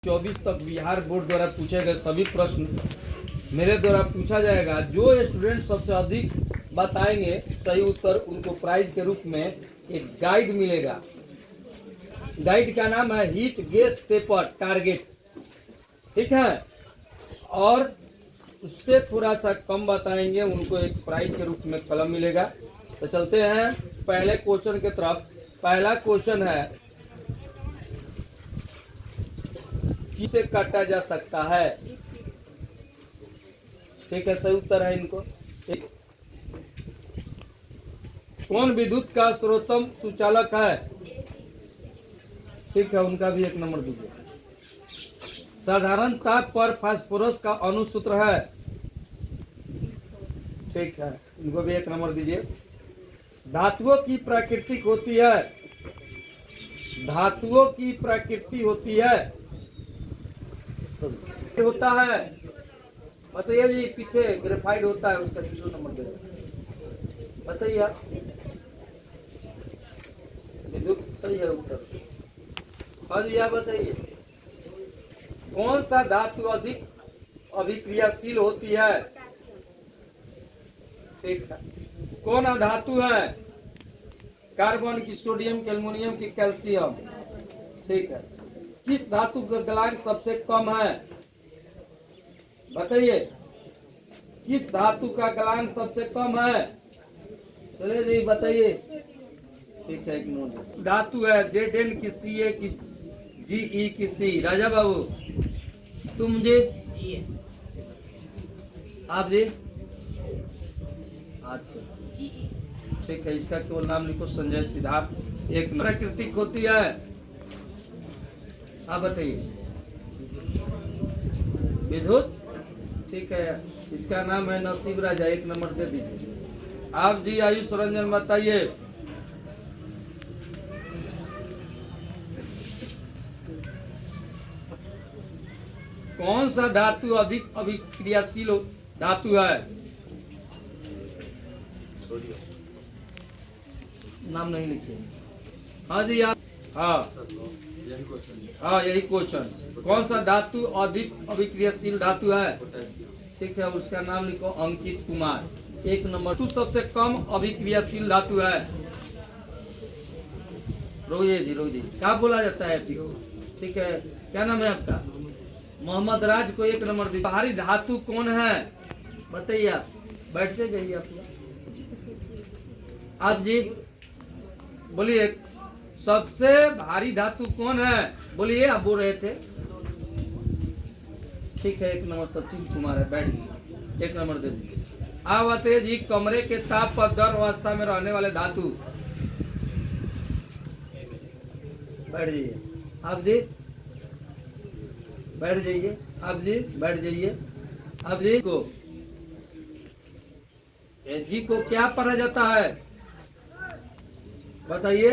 24 तक बिहार बोर्ड द्वारा पूछे गए सभी प्रश्न मेरे द्वारा पूछा जाएगा। जो स्टूडेंट सबसे अधिक बताएंगे सही उत्तर, उनको प्राइज के रूप में एक गाइड मिलेगा। गाइड का नाम है हीट गेस पेपर टारगेट, ठीक है। और उससे थोड़ा सा कम बताएंगे उनको एक प्राइज के रूप में कलम मिलेगा। तो चलते हैं पहले क्वेश्चन की तरफ। पहला क्वेश्चन है, किसे काटा जा सकता है? ठीक है, सही उत्तर है इनको। कौन विद्युत का सर्वोत्तम सुचालक है? ठीक है, उनका भी एक नंबर दीजिए। साधारण ताप पर फास्फोरस का अणुसूत्र है। ठीक है, इनको भी एक नंबर दीजिए। धातुओं की प्रकृति होती है, धातुओं की प्रकृति होती है होता है, बताइए जी। पीछे ग्रेफाइट होता है, उसका 0 नंबर दे बताइए आप। विद्युत सही है उत्तर। हाँ जी, आप बताइए कौन सा धातु अधिक अभिक्रियाशील होती है? ठीक है, कौन धातु है? कार्बन की, सोडियम की, एल्युमिनियम की, कैल्शियम। ठीक है, किस धातु का गलनांक सबसे कम है? बताइए, किस धातु का गलनांक सबसे कम है? चलिए जी बताइए। ठीक है, एक नोट। धातु है Zn की, Ca की, Ge की, C। राजा बाबू तुम जी, आप जी। अच्छा, ठीक है, इसका केवल नाम लिखो संजय सिद्धार्थ। एक प्राकृतिक होती है, आप बताइए। विद्युत, ठीक है, इसका नाम है नसीब राजा। एक नंबर दे दीजिए। आप जी आयुष रंजन बताइए। कौन सा धातु अधिक अभिक्रियाशील धातु है? नाम नहीं लिखे। हाँ जी आप। हाँ यही क्वेश्चन। कौन सा धातु अधिक अभिक्रियाशील धातु है? ठीक है, उसका नाम लिखो अंकित कुमार। एक नंबर। तू सबसे कम अभिक्रियाशील धातु है? रोहित जी, रोहित जी क्या बोला जाता है? ठीक है, क्या नाम है आपका? मोहम्मद राज को एक नंबर दी। भारी धातु कौन है? बताइए आप। बैठते जाइए आप जी, बोलिए सबसे भारी धातु कौन है? बोलिए, आप बोल रहे थे। ठीक है, एक नंबर सचिन कुमार है। बैठ, एक नंबर दे दीजिए। आप बताइए जी, कमरे के ताप पर द्रव अवस्था में रहने वाले धातु। बैठ जाइए आप जी, बैठ जाइए आप जी, बैठ जाइए आप जी। जी को क्या पढ़ा जाता है? बताइए।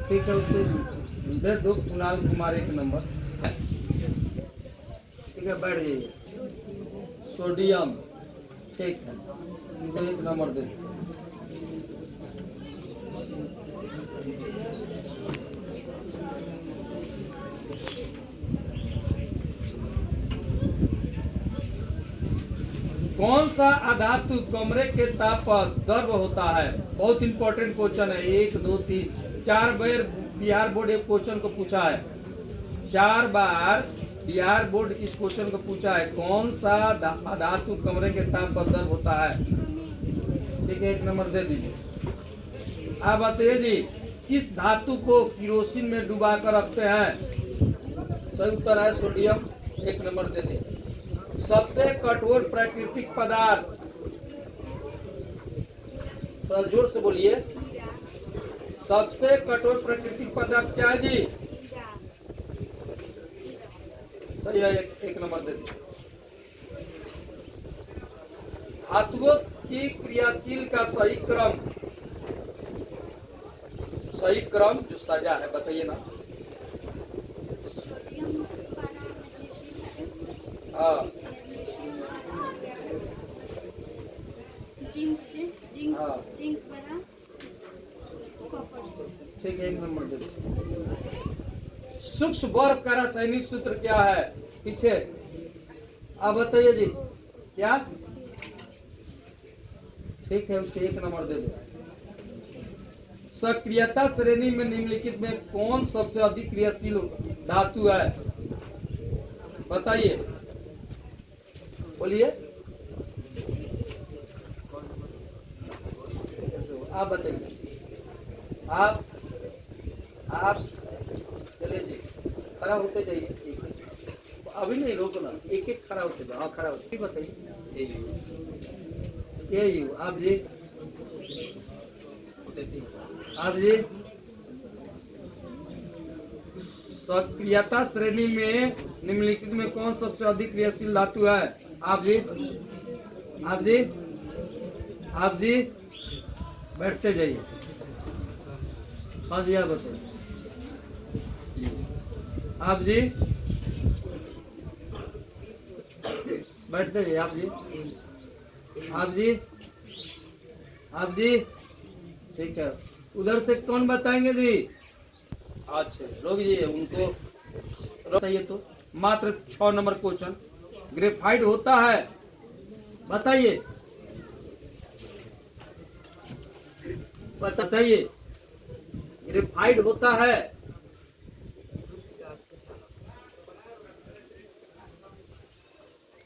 ठीक है, उससे दे दो कुणाल कुमार। एक नंबर, ठीक है, बैठ जाइए। सोडियम, ठीक है, इनको एक नंबर दे। कौन सा अधातु कमरे के ताप पर द्रव होता है? बहुत इंपॉर्टेंट क्वेश्चन है। 1 2 3 4 बार बिहार बोर्ड एक क्वेश्चन को पूछा है। 4 बार बिहार बोर्ड इस क्वेश्चन को पूछा है। कौन सा अधातु कमरे के ताप पर द्रव होता है? ठीक है, एक नंबर दे दीजिए। आप बताइए जी, किस धातु को किरोसिन में डुबा कर रखते हैं? सही उत्तर है सोडियम। एक नंबर दे दीजिए। सबसे कठोर प्राकृतिक पदार्थ, थोड़ा जोर से बोलिए। सबसे कठोर प्राकृतिक पदार्थ क्या है जी? सही है, एक नंबर दे दीजिए। धातुओं की क्रियाशील का सही क्रम जो सजा है, बताइए ना। हाँ, जिंक बना कॉपर। ठीक है, 1 नंबर दे दो। सूक्ष्म बर्फ का रासायनिक सूत्र क्या है? पीछे आप बताइए जी, क्या? ठीक है, उसके 1 नंबर दे दो। सक्रियता श्रेणी में निम्नलिखित में कौन सबसे अधिक क्रियाशील धातु है? बताइए, बोलिए, आप बताइए। आप चलिए जी, खड़ा होते जाइए, अभी नहीं रोकना, एक एक खड़ा होते जाओ। हाँ, खड़ा होते बताइए। ये आप जी, आप जी, सक्रियता श्रेणी में निम्नलिखित में कौन सबसे अधिक क्रियाशील धातु है? आप जी, आप जी, आप जी, बैठते जाइए। हाँ जी, आप बताइए। आप जी, बैठते जाइए। आप जी, आप जी, आप जी, ठीक है। उधर से कौन बताएंगे जी? अच्छा, रोक जी, उनको बताइए। तो मात्र 6 नंबर क्वेश्चन, ग्रेफाइट होता है, बताइए, बताइए, ग्रेफाइट होता है।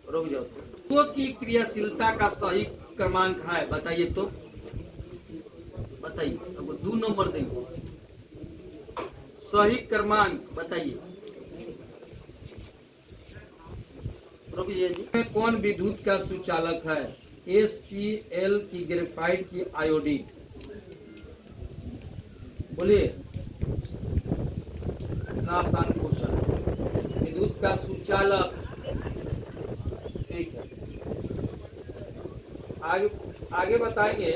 रुक जाओ, तो की क्रियाशीलता का सही क्रमांक है, बताइए तो, बताइए। अब 2 नंबर देंगे, सही क्रमांक बताइए। रुकिए जी, कौन विद्युत का सुचालक है? HCl की ग्रेफाइट की आयोडीन, बोलिए। इतना आसान क्वेश्चन, विद्युत का सुचालक। ठीक है, आगे आगे बताएंगे।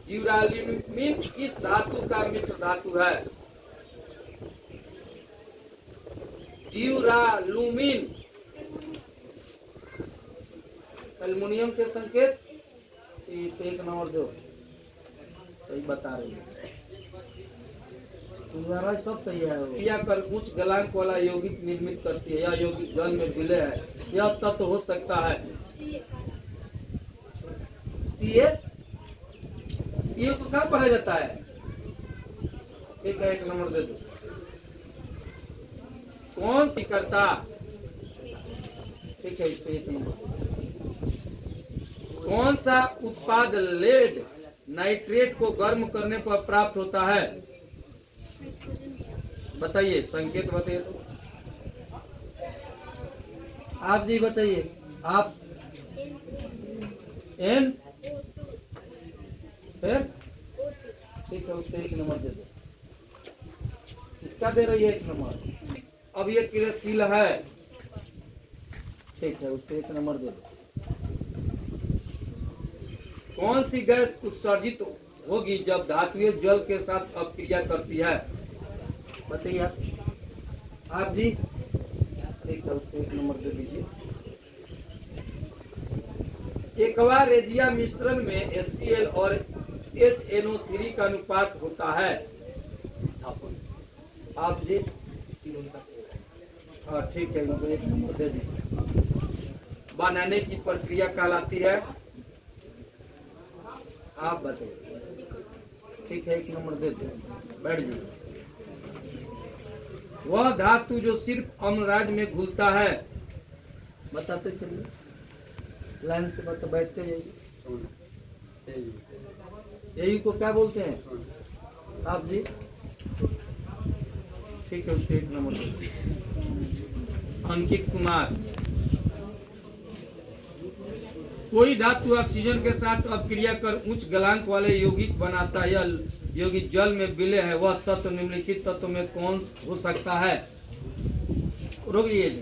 ड्यूरालुमीन किस धातु का मिश्र धातु है? ड्यूरालुमीन एल्युमिनियम के संकेत। 1 नंबर दो, सही बता रही है, तुम्हारा सब सही है। क्रिया कर उच्च गलांक वाला यौगिक निर्मित करती है, यह यौगिक जल में विलय है, यह तत्व हो सकता है। सीए को कहाँ पढ़ा जाता है? ठीक है, 1 नंबर दे दो। कौन सी करता? ठीक है, इस पे 1 नंबर। कौन सा उत्पाद लेड नाइट्रेट को गर्म करने पर प्राप्त होता है? बताइए, संकेत बताइए तो। आप जी बताइए, आप। एन, फिर ठीक है, उसको 1 नंबर दे दो। इसका दे रही है 1 नंबर। अब ये क्रियाशील है, ठीक है, उसको 1 नंबर दे दो। कौन सी गैस उत्सर्जित होगी जब धातुएं जल के साथ अपक्रिया करती है? बताइए आप जी, ठीक है, उसको 1 नंबर दे दीजिए। एक्वा रेजिया मिश्रण में HCl और HNO3 का अनुपात होता है। आप जी, हाँ, ठीक है, इनको 1 नंबर दे दीजिए। बनाने की प्रक्रिया कहलाती है, आप बताइए। ठीक है, 1 नंबर दे दो, बैठ जाइए। वह धातु जो सिर्फ अम्लराज में घुलता है, बताते चलिए, लाइन से बता, बैठते जाइए। यही को क्या बोलते हैं? आप जी, ठीक है, उसको 1 नंबर दे दो। अंकित कुमार। कोई धातु ऑक्सीजन के साथ अपक्रिया कर उच्च गलांक वाले यौगिक बनाता है, यह यौगिक जल में विलय है, वह तत्व निम्नलिखित तत्व में कौन हो सकता है? रुकिए जी,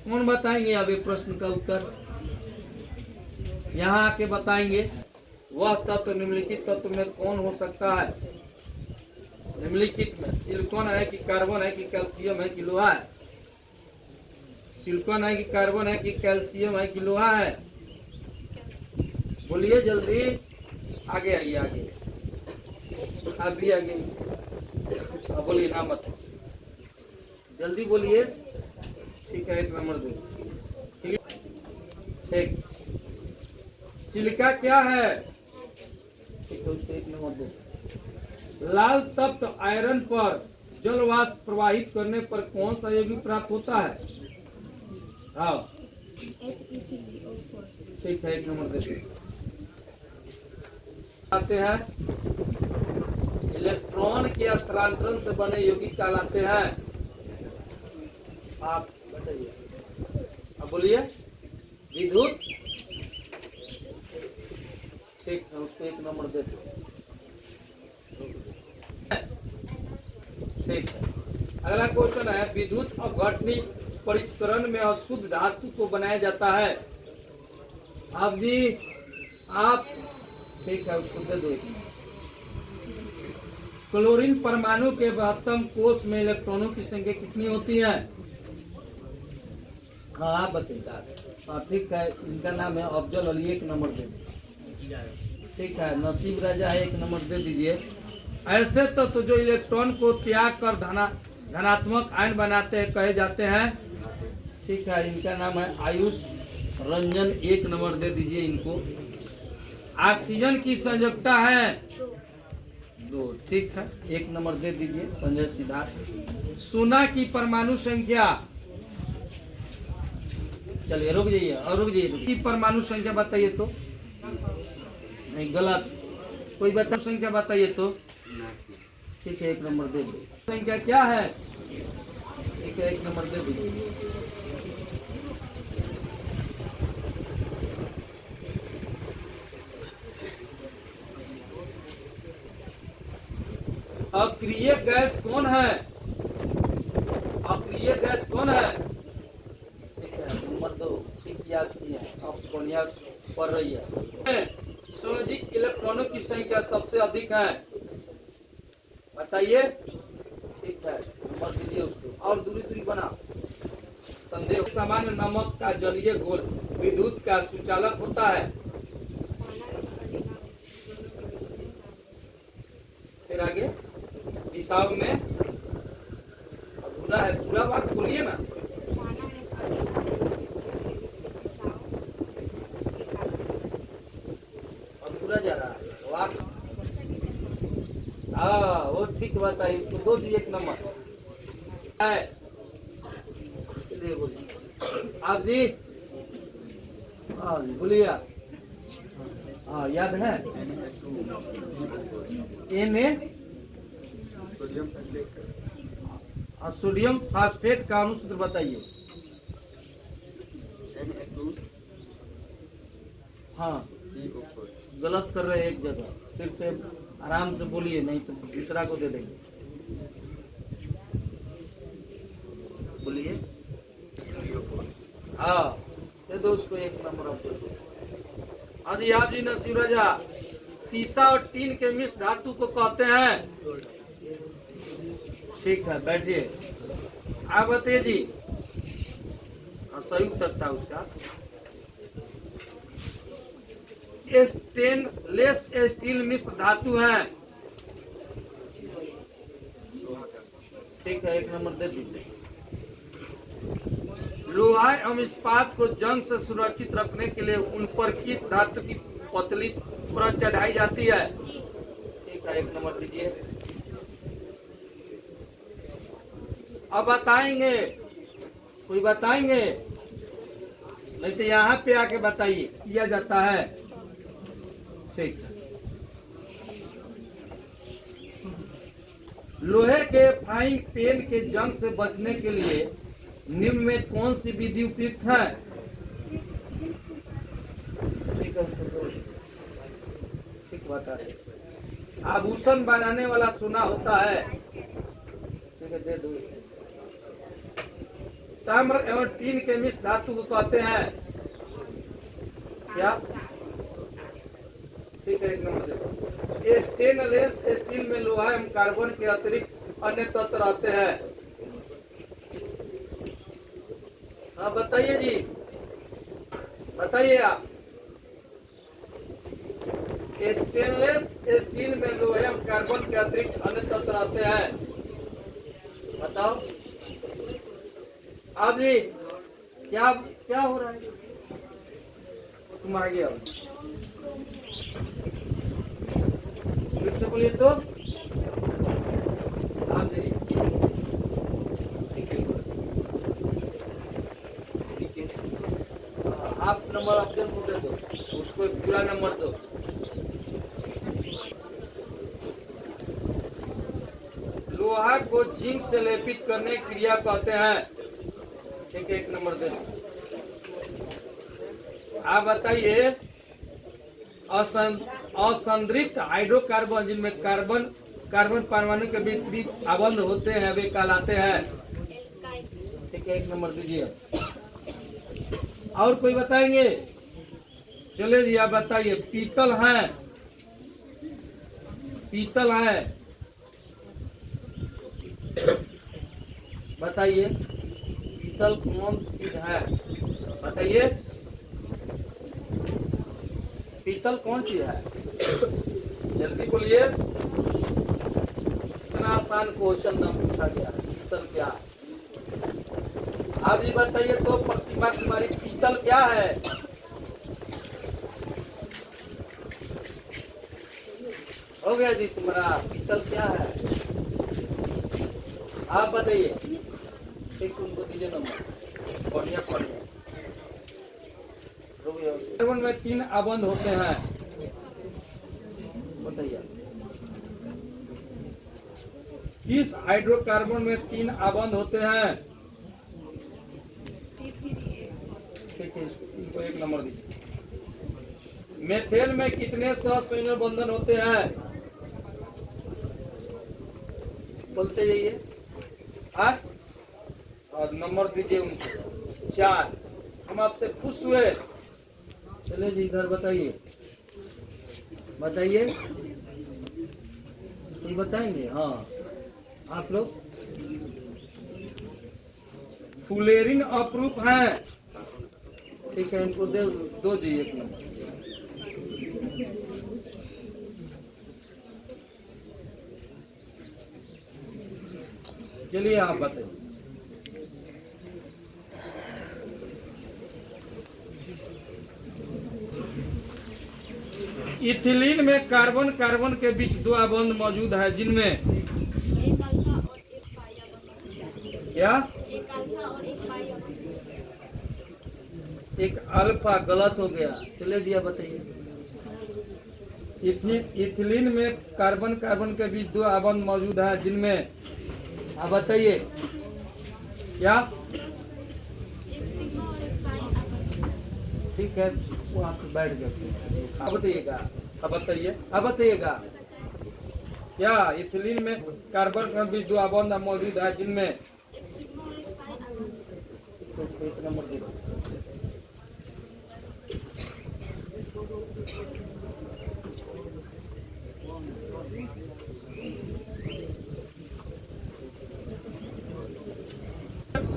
कौन बताएंगे अब ये प्रश्न का उत्तर? यहाँ आके बताएंगे, वह तत्व निम्नलिखित तत्व में कौन हो सकता है? निम्नलिखित में सिलिकॉन है कि कार्बन है कि कैल्शियम है कि लोहा है? सिलिकॉन है कि कार्बन है कि कैल्शियम है कि लोहा है? बोलिए जल्दी, आगे आइए, आगे। आप भी आगे बोलिए ना मत, जल्दी बोलिए। ठीक है, 1 नंबर दे। ठीक, सिलिका क्या है? ठीक है, उसको 1 नंबर दे। लाल तप्त आयरन पर जलवाष्प प्रवाहित करने पर कौन सा यौगिक प्राप्त होता है? हाँ ठीक है, 1 नंबर देते आते हैं। इलेक्ट्रॉन के स्थलांतरण से बने यौगिक कहलाते हैं। आप बताइए, अब बोलिए। विद्युत, ठीक है, उसको 1 नंबर देते। ठीक है, अगला क्वेश्चन है, विद्युत अपघटनी परिष्करण में अशुद्ध धातु को बनाया जाता है। आप जी, आप ठीक है, उसको दे दो। क्लोरीन परमाणु के 72 कोष में इलेक्ट्रॉनों की संख्या कितनी होती है? हाँ आप बताइए। हाँ ठीक है, इनका नाम है अफजल अली, 1 नंबर दे दीजिए। ठीक है, नसीब राजा है, 1 नंबर दे दीजिए। ऐसे तो जो इलेक्ट्रॉन को त्याग कर धनात्मक आयन बनाते हैं कहे जाते हैं। ठीक है, इनका नाम है आयुष रंजन, 1 नंबर दे दीजिए इनको। ऑक्सीजन की संयोजकता है 2। ठीक है, 1 नंबर दे दीजिए संजय सिद्धार्थ। सोना की परमाणु संख्या, चलिए रुक जाइए और रुक जाइए, की परमाणु संख्या बताइए तो। नहीं, गलत। कोई बता संख्या बताइए तो। ठीक है, 1 नंबर दे दीजिए। संख्या क्या है? ठीक है, 1 नंबर दे दीजिए। अक्रिय गैस कौन है? अक्रिय गैस कौन है? ठीक है, नंबर 2। ठीक याद किया, अब बढ़िया पढ़ रही है। संयोजित इलेक्ट्रॉनों की संख्या सबसे अधिक है, बताइए। ठीक है, नंबर दीजिए उसको और दूरी बना। संदेह, सामान्य नमक का जलीय घोल विद्युत का सुचालक होता है। फिर आगे दिशाओं में अधूरा है, पूरा बात बोलिए ना। अधूरा जा रहा है वाक। हाँ वो ठीक बात है, इसको 2 दिए, 1 नंबर है। आप जी, हाँ बोलिए। हाँ याद है। सोडियम फास्फेट का अणुसूत्र बताइए। हाँ गलत कर रहे हैं एक जगह, फिर से आराम से बोलिए, नहीं तो दूसरा को दे देंगे। बोलिए। हाँ दे दो उसको 1 नंबर। हाँ जी, आप जी नसीब राजा। सीसा और टीन के मिश्र धातु को कहते हैं। ठीक है, बैठिए। आप बताइए जी। संयुक्त था उसका। स्टेनलेस स्टील मिश्र धातु है। ठीक है, 1 नंबर दे दीजिए। लोहा एवं इस्पात को जंग से सुरक्षित रखने के लिए उन पर किस धातु की पतली परत चढ़ाई जाती है? ठीक है, 1 नंबर दीजिए। अब बताएंगे, कोई बताएंगे? नहीं तो यहाँ पे आके बताइए, किया जाता है। ठीक है, लोहे के फ्राइंग पैन के जंग से बचने के लिए निम्न में कौन सी विधि उपयुक्त है? ठीक है, उसको ठीक बता रहे। आभूषण बनाने वाला सोना होता है। ठीक है, दे दो। ताम्र एवं टीन के मिश्र धातु को कहते हैं क्या? ठीक है, 1 नंबर दे। स्टेनलेस स्टील में लोहा एवं कार्बन के अतिरिक्त अन्य तत्व रहते हैं। हाँ बताइए जी, बताइए आप। स्टेनलेस स्टील में लोहे और कार्बन के अतिरिक्त अन्य तत्व रहते हैं। बताओ अब ये क्या क्या हो रहा है? तुम आगे आओ, फिर से बोलिए तो। आप देखिए, ठीक है, आप नंबर अपडेट को दे दो, उसको एक पूरा नंबर दो। लोहा को जिंक से लेपित करने की क्रिया कहते हैं। ठीक है, एक नंबर दे दो। आप बताइए असंतृप्त हाइड्रोकार्बन जिनमें कार्बन परमाणु के बीच आबंध होते हैं वे कहलाते हैं। ठीक है, एक नंबर दीजिए। और कोई बताएंगे? चले जी, आप बताइए। पीतल है, पीतल है, बताइए पीतल कौन चीज है? बताइए पीतल कौन चीज है? जल्दी बोलिए, इतना आसान क्वेश्चन ना पूछा गया। पीतल क्या है? आप जी बताइए तो प्रतिभा कुमारी, पीतल क्या है? हो गया जी तुम्हारा। पीतल क्या है? आप बताइए। एक उनको दीजिए नंबर, बढ़िया पढ़िए। कार्बन में 3 आबंध होते हैं, बताइए। किस हाइड्रोकार्बन में 3 आबंध होते हैं? ठीक है, इनको एक नंबर दीजिए। मेथेन में कितने सहसंयोजक बंधन होते हैं? बोलते जाइए। और नंबर दीजिए उनको 4। हम आपसे खुश हुए। चले जी इधर बताइए, बताइए, ये बताएंगे? हाँ, आप लोग फुलेरिन अप्रूफ है। ठीक है, इनको दे दो जी एक नंबर। चलिए आप बताइए। इथिलीन में कार्बन कार्बन के बीच 2 आबंध मौजूद है जिनमें एक अल्फा और एक पाई आबंध। क्या? एक अल्फा और एक पाई आबंध। एक अल्फा गलत हो गया। चले दिया, बताइए। इथिलीन में कार्बन कार्बन के बीच 2 आबंध मौजूद है जिनमें, आप बताइए क्या? एक सिग्मा और एक पाई आबंध। ठीक है, वो आप बैठ गए। अब बताइएगा, अब बताइए, अब बताइएगा। क्या इथिलीन में कार्बन के बीच 2 आबंध मौजूद है जिनमें? एक सिग्मा और एक पाई आबंध। एक नंबर दे दो।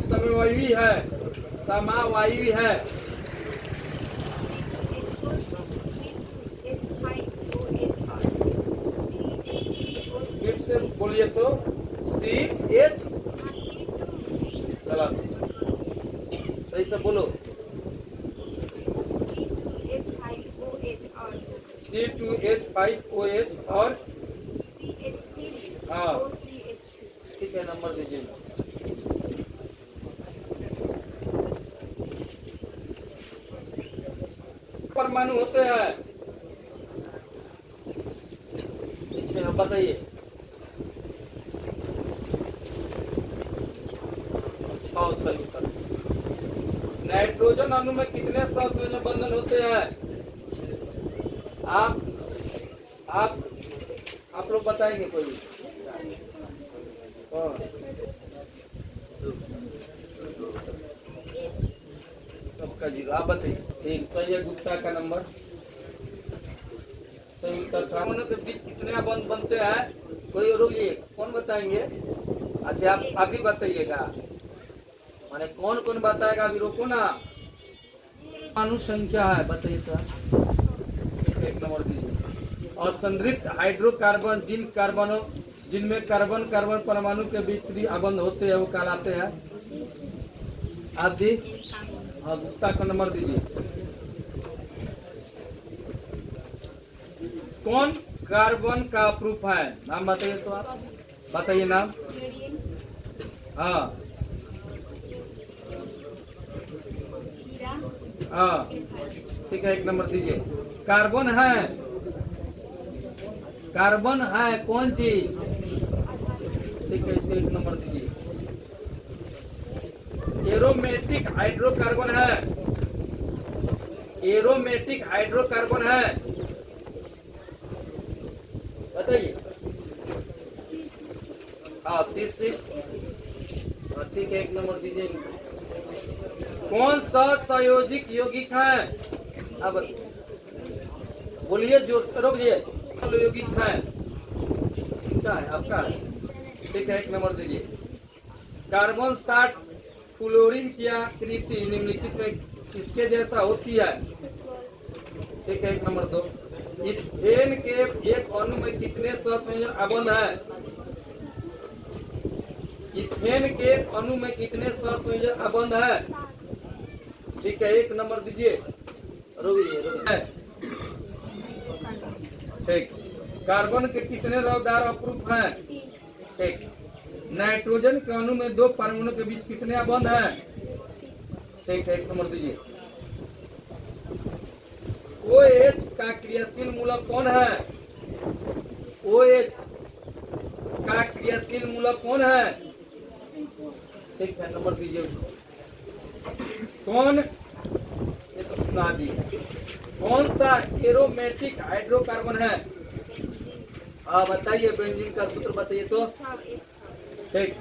समवायवी है, समावायवी है। फिर से बोलिए तो। CH गलत, सही से बोलो। C2H5OH और हाँ, ठीक है, नंबर दीजिए। परमाणु होते हैं, इसमें बताइए। सही उत्तर। नाइट्रोजन अणु में कितने सहसंयोजक बंधन होते हैं? आप लोग बताएंगे कोई? सबका जीरो। आप बताइए। एक सही है, गुप्ता का नंबर सही उत्तर था। दोनों के बीच कितने बंध बनते हैं? कोई रुकिए, कौन बताएंगे? अच्छा, आप अभी बताइएगा। माने कौन कौन बताएगा? अभी रोको ना। परमाणु संख्या है, बताइए तो। एक नंबर दीजिए। असंतृप्त हाइड्रोकार्बन जिनमें कार्बन कार्बन परमाणु के बीच त्रिआबंध होते हैं वो कहलाते हैं। आप दी हाँ गुप्ता का नंबर दीजिए। कौन कार्बन का प्रूफ है? नाम बताइए तो आप बताइए नाम। हाँ हाँ ठीक है, एक नंबर दीजिए। कार्बन है, कार्बन है कौन चीज? ठीक है, इसको एक नंबर दीजिए। एरोमेटिक हाइड्रोकार्बन है, एरोमेटिक हाइड्रोकार्बन है, बताइए। हाँ C6 ठीक है, एक नंबर दीजिए। कौन सा संयोजिक यौगिक है? अब बोलिए, जो रोक दिए यौगिक है क्या है आपका? ठीक है, एक नंबर दीजिए। कार्बन 60 फ्लोरीन की आकृति निम्नलिखित में किसके जैसा होती है? ठीक है, एक नंबर दो। इथेन के एक अणु में कितने सहसंयोजक आबंध है? इथेन के अणु में कितने सहसंयोजक आबंध है? ठीक है, एक नंबर दीजिए। रुकिए ठीक। कार्बन के कितने रौदार अप्रूफ हैं? ठीक। नाइट्रोजन के अणु में 2 परमाणु के बीच कितने आबंध हैं? ठीक है, एक नंबर दीजिए। OH का क्रियाशील मूलक कौन है? OH का क्रियाशील मूलक कौन है? ठीक है, नंबर दीजिए उसको। कौन, ये तो सुना दिए, कौन सा एरोमेटिक हाइड्रोकार्बन है? हाँ बताइए, बेंजीन का सूत्र बताइए तो। ठीक।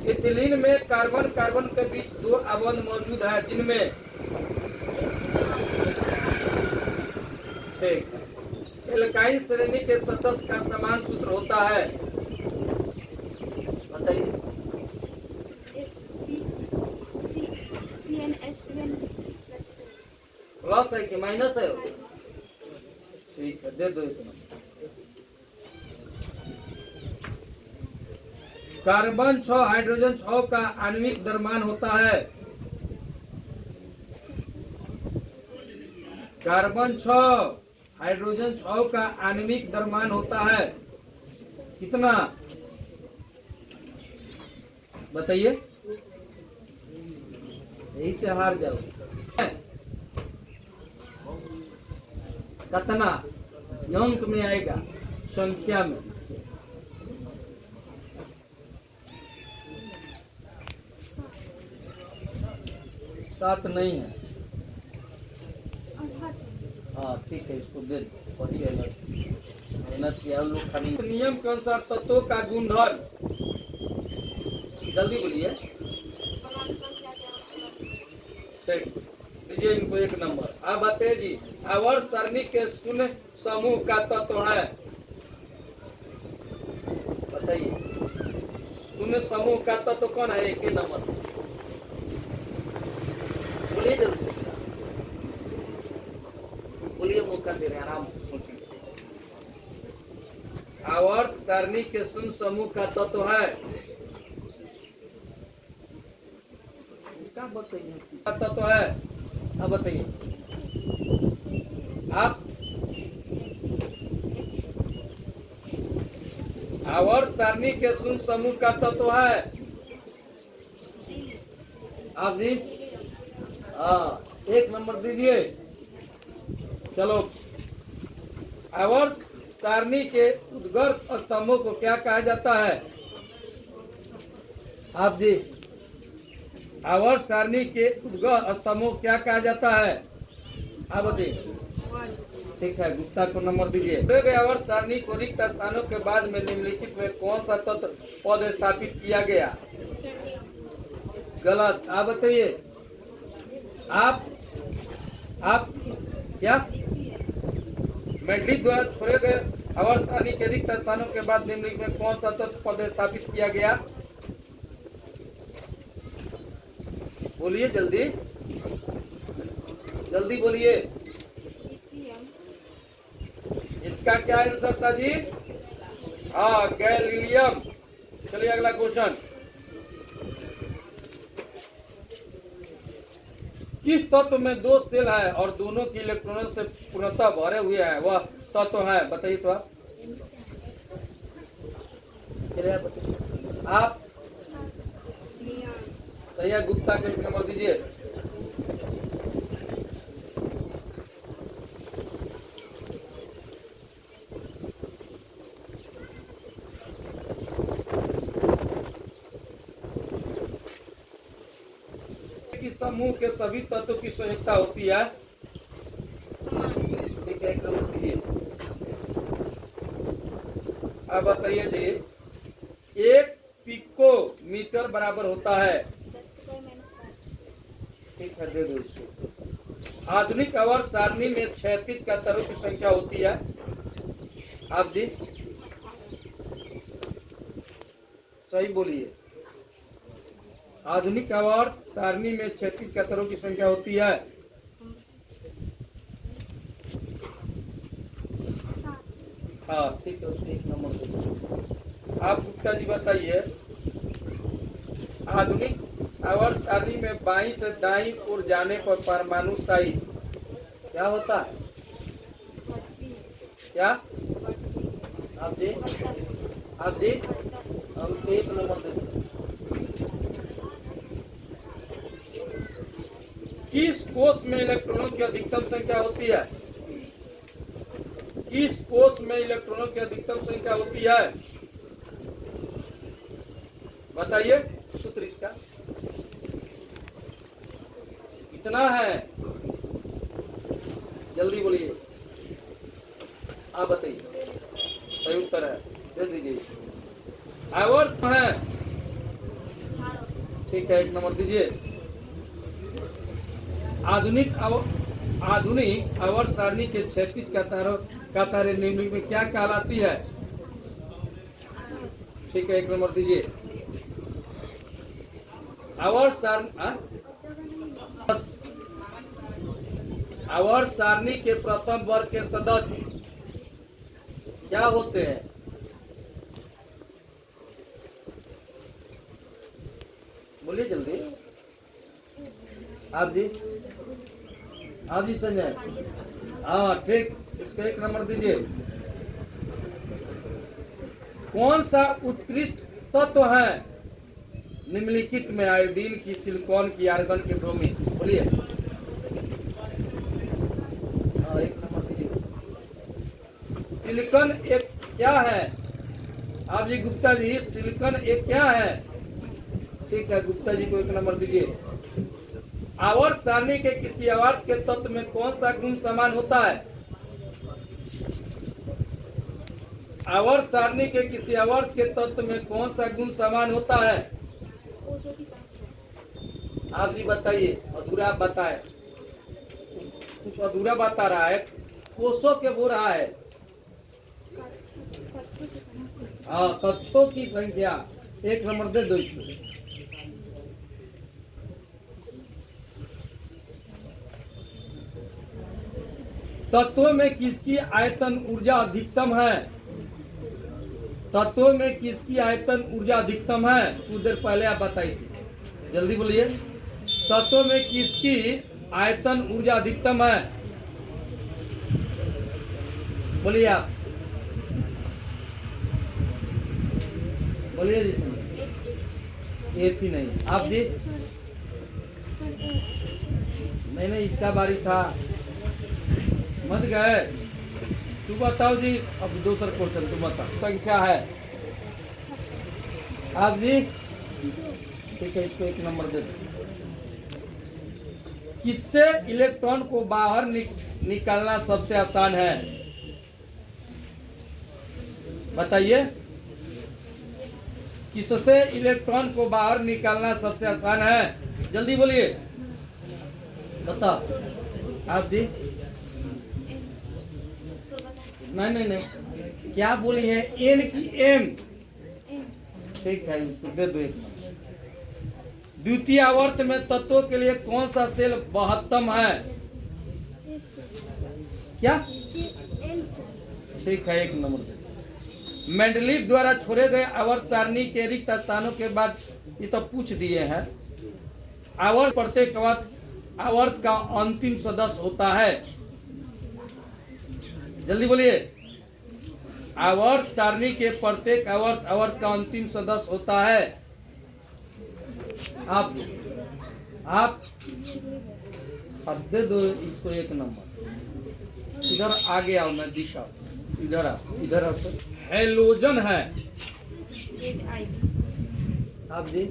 इथिलीन में कार्बन कार्बन के बीच 2 आबंध मौजूद है जिनमें, ठीक। एल्काइन श्रेणी के सदस्य का समान सूत्र होता है, बताइए। प्लस है कि माइनस है? ठीक है, दे दो इतना। कार्बन 6 हाइड्रोजन 6 का आणविक द्रव्यमान होता है। कार्बन 6 हाइड्रोजन 6 का आणविक द्रव्यमान होता है कितना? बताइए, यही से हार जाओ। कितना अंक में आएगा? संख्या में। सात नहीं है। हाँ ठीक है, इसको दे बढ़िया मेहनत किया हम लोग। खाली नियम के अनुसार तत्वों का गुणधर्म, जल्दी बोलिए। ठीक, दीजिए इनको एक नंबर। आप बताइए जी, आवर्त सारणी के शून्य समूह का तत्व है? बताइए, शून्य समूह का तत्व कौन है? एक ही नंबर बोलिए, जल्दी बोलिए, मौका दे रहे हैं, आराम से सोचिए। आवर्त सारणी के शून्य समूह का तत्व है क्या? बताइए, तत्व है। अब बताइए आप। आवर्त सारणी के शून्य समूह का तत्व है आप जी। हाँ, एक नंबर दीजिए। चलो, आवर्त सारणी के उद्गर्ष स्तंभों को क्या कहा जाता है? आप जी, आवर्त सारणी के उद्गर्ष स्तंभों को क्या कहा जाता है? आप बताइए। ठीक है, गुप्ता को नंबर दीजिए। आवर्त सारणी को रिक्त स्थानों के बाद में निम्नलिखित में कौन सा तत्व पद स्थापित किया गया? गलत। आप बताइए। आप क्या मेंडलीव द्वारा छोड़े गए आवर्त सारणी के रिक्त स्थानों के बाद निम्नलिखित में कौन सा तत्व पद स्थापित किया गया? बोलिए, जल्दी जल्दी बोलिए। इसका क्या आंसर था जी? हाँ, गैलीलियम। चलिए अगला क्वेश्चन। किस तत्व में दो सेल है और दोनों की इलेक्ट्रॉनों से पूर्णतः भरे हुए हैं, वह तत्व है? बताइए तो आप। चलिए आप बताइए। आप सही है, गुप्ता को 1 नंबर दीजिए। किस समूह के सभी तत्वों की संयुक्ता होती है? ठीक है, 1 नंबर दीजिए। अब बताइए जी, 1 पिकोमीटर बराबर होता है? ठीक है, दे दो इसको। आधुनिक आवर्त सारणी में क्षैतिज कतारों की संख्या होती है? आप जी सही बोलिए। आधुनिक आवर्त सारणी में क्षैतिज कतारों की संख्या होती है? हाँ, ठीक है, उसको 1 नंबर दे दो। आप गुप्ता जी बताइए, आधुनिक आवर्त सारणी में बाईं से दाईं ओर जाने पर परमाणु स्थायी क्या होता है? क्या आप जी? आप जी? और उसको 1 नंबर दे दो। किस कोष में इलेक्ट्रॉनों की अधिकतम संख्या होती है? किस कोष में इलेक्ट्रॉनों की अधिकतम संख्या होती है? बताइए सूत्र इसका कितना है? जल्दी बोलिए, आप बताइए। सही उत्तर है, दे दीजिए। आवर्त है? ठीक है, 1 नंबर दीजिए। आधुनिक आवर्त सारणी के क्षैतिज कतारें निम्नलिखित में क्या कहलाती है? ठीक है, 1 नंबर दीजिए। आवर्त सारणी के प्रथम वर्ग के सदस्य क्या होते हैं? बोलिए जल्दी। आप जी? आप जी संजय? हाँ, ठीक, इसको 1 नंबर दीजिए। कौन सा उत्कृष्ट तत्व है निम्नलिखित में? आयोडीन की, सिलिकॉन की, आर्गन की, ब्रोमीन? बोलिए। हाँ, 1 नंबर दीजिए। सिलिकॉन एक क्या है? आप जी गुप्ता जी, सिलिकॉन एक क्या है? ठीक है, गुप्ता जी को 1 नंबर दीजिए। आवर्त सारणी के किसी आवर्त के तत्व में कौन सा गुण समान होता है? आवर्त सारणी के किसी आवर्त के तत्व में कौन सा गुण समान होता है? आप जी बताइए, अधूरा आप बताए, कुछ अधूरा बता रहा है, कोषों के बोल रहा है। हाँ, कक्षों की संख्या। 1 नंबर दे दो इसको। तत्वों में किसकी आयतन ऊर्जा अधिकतम है? तत्वों में किसकी आयतन ऊर्जा अधिकतम है? कुछ देर पहले आप बताइए, जल्दी बोलिए। तत्वों में किसकी आयतन ऊर्जा अधिकतम है? बोलिए आप, बोलिए जी। एक ही नहीं, आप जी? नहीं, इसका बारी था, मत गए। तू बताओ जी, अब दूसरा क्वेश्चन तू बता। संख्या है? आप जी? ठीक है, इसको 1 नंबर दे दो। किससे इलेक्ट्रॉन को बाहर निकालना सबसे आसान है? बताइए, किससे इलेक्ट्रॉन को बाहर निकालना सबसे आसान है? जल्दी बोलिए, बताओ। आप जी? नहीं, क्या बोली है? एन की एम? ठीक है, उसको दे दो 1 नंबर। द्वितीय आवर्त में तत्वों के लिए कौन सा सेल महत्तम है? क्या? ठीक है, 1 नंबर दे। मेंडलीव द्वारा छोड़े गए आवर्त सारणी के रिक्त स्थानों के बाद ये तो पूछ दिए हैं। आवर्त प्रत्येक आवर्त का अंतिम सदस्य होता है। जल्दी बोलिए। आवर्त सारणी के प्रत्येक आवर्त का अंतिम सदस्य होता है। आप अब दे दो इसको 1 नंबर। इधर आगे आओ, नजदीक आओ, इधर आओ, इधर आओ। हेलोजन है। आप जी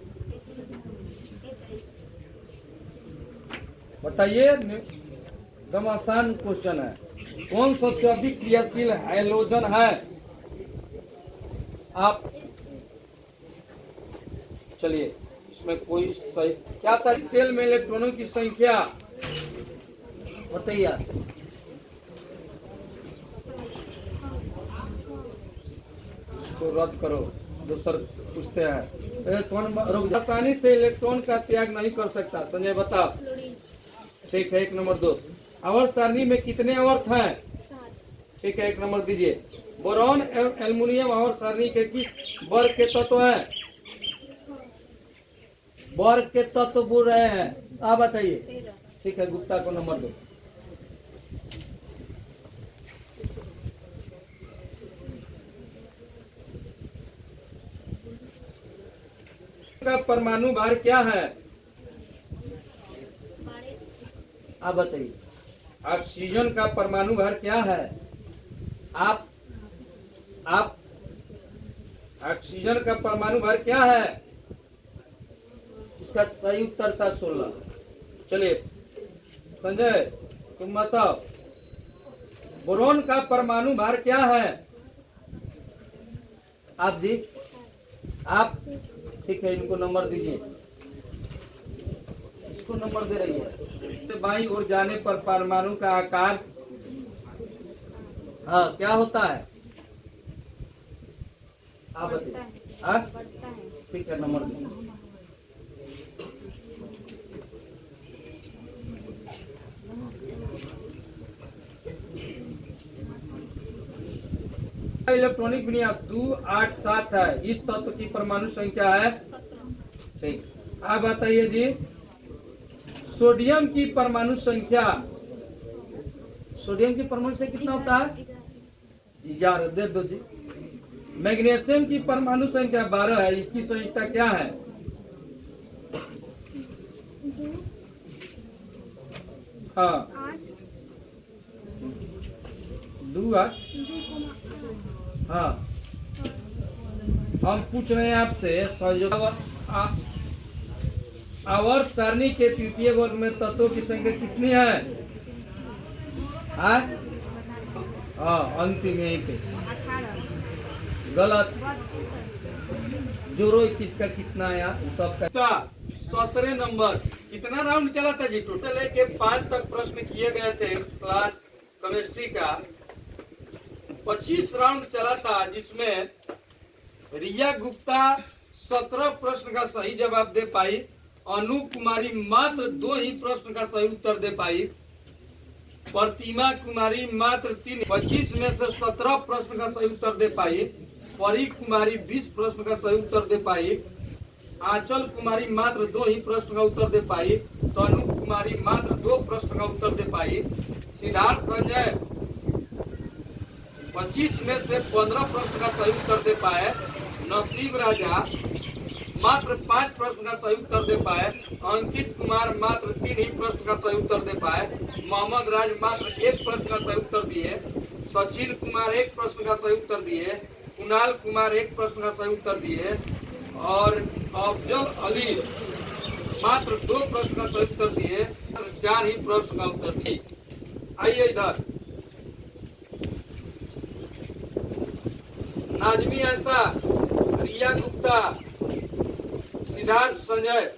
बताइए, एकदम आसान क्वेश्चन है। कौन सबसे अधिक क्रियाशील हेलोजन है? आप चलिए, इसमें कोई सही क्या था? सेल में इलेक्ट्रॉनों की संख्या बताइए। इसको रद्द करो, दूसर पूछते हैं। कौन आसानी से इलेक्ट्रॉन का त्याग नहीं कर सकता? संजय बताओ। ठीक है, 1 नंबर 2। आवर्त सारणी में कितने आवर्त हैं? ठीक है, 1 नंबर दीजिए। बोरॉन एवं एल्युमिनियम आवर्त सारणी के किस वर्ग के तत्व हैं? वर्ग के तत्व बोल रहे हैं, आप बताइए। ठीक है, गुप्ता को नंबर 2। का परमाणु भार क्या है? आप बताइए। ऑक्सीजन का परमाणु भार क्या है? आप ऑक्सीजन का परमाणु भार क्या है? इसका सही उत्तर था 16। चलिए संजय तुम बताओ। बोरॉन का परमाणु भार क्या है? आप जी, आप ठीक है, इनको नंबर दीजिए। इसको नंबर दे रही है। बाईं ओर जाने पर परमाणु का आकार हाँ क्या होता है? आप बताइए। हाँ ठीक है, नंबर दीजिए। इलेक्ट्रॉनिक विन्यास 2, 8, 7 है। इस तत्व की परमाणु संख्या है 17। ठीक, आप बताइए जी। सोडियम की परमाणु संख्या, सोडियम की परमाणु संख्या कितना होता है? 11 दे दो जी। मैग्नीशियम की परमाणु संख्या 12 है। इसकी संयुक्ता क्या है? हाँ 2, 8। हाँ, हम पूछ रहे हैं आपसे संयोग आवर्त सारणी के तृतीय वर्ग में तत्वों की संख्या कितनी है? हाँ अंतिम यहीं पे गलत। जोरो किसका कितना आया सबका। 17 नंबर। कितना राउंड चला था जी? टोटल है कि 5 तक प्रश्न किए गए थे क्लास केमिस्ट्री का। 25 राउंड चला था, जिसमें रिया गुप्ता 17 प्रश्न का सही जवाब दे पाई। अनु कुमारी मात्र 2 ही प्रश्न का सही उत्तर दे पाई। प्रतिमा कुमारी मात्र 3। 25 में से 17 प्रश्न का सही उत्तर दे पाई। परी कुमारी 20 प्रश्न का सही उत्तर दे पाई। आंचल कुमारी मात्र 2 ही प्रश्न का उत्तर दे पाई। तनु कुमारी मात्र 2 प्रश्न का उत्तर दे पाई। सिद्धार्थ संजय 25 में से 15 प्रश्न का सही उत्तर दे पाए। नसीब राजा मात्र 5 प्रश्न का सही उत्तर दे पाए। अंकित कुमार मात्र 3 ही प्रश्न का सही उत्तर दे पाए। मोहम्मद राज मात्र 1 प्रश्न का सही उत्तर दिए। सचिन कुमार 1 प्रश्न का सही उत्तर दिए। कुणाल कुमार 1 प्रश्न का सही उत्तर दिए। और अफजल अली मात्र 2 प्रश्न का सही उत्तर दिए। 4 ही प्रश्न का उत्तर दिए। आइए इधर। नाजमी ऐसा, रिया गुप्ता, सिद्धार्थ संजय।